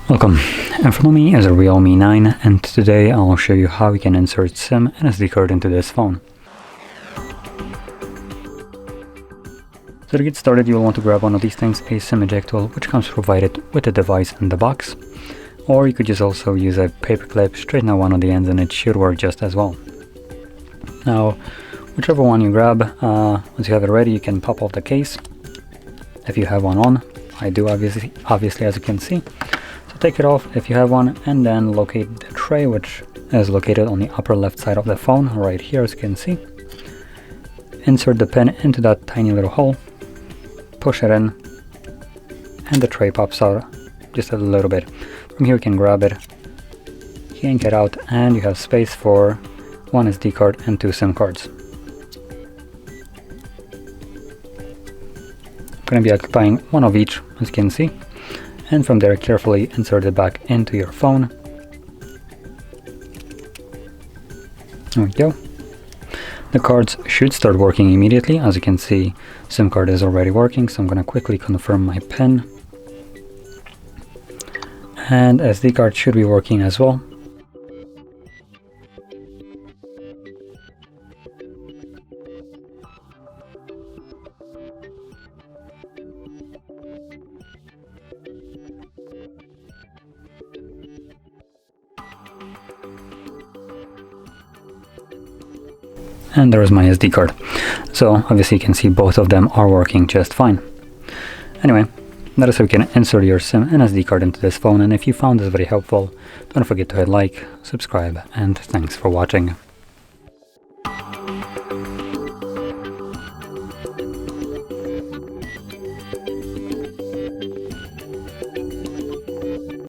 Welcome, in front of me is a Realme 9 and today I'll show you how you can insert SIM and SD card into this phone. So to get started you'll want to grab one of these things, a SIM eject tool, which comes provided with the device in the box. Or you could just also use a paper clip, straighten out one of the ends and it should work just as well. Now, whichever one you grab, once you have it ready you can pop off the case, if you have one on. I do obviously as you can see. Take it off if you have one, and then locate the tray, which is located on the upper left side of the phone right here as you can see. Insert the pin into that tiny little hole, push it in, and the tray pops out just a little bit. From here you can grab it, yank it out, and you have space for one SD card and two SIM cards. I'm going to be occupying one of each as you can see. And from there carefully insert it back into your phone. There we go. The cards should start working immediately. As you can see, SIM card is already working, so I'm going to quickly confirm my PIN. And SD card should be working as well. And there is my SD card. So obviously you can see both of them are working just fine. Anyway, that is how you can insert your SIM and SD card into this phone, and if you found this very helpful, don't forget to hit like, subscribe, and thanks for watching.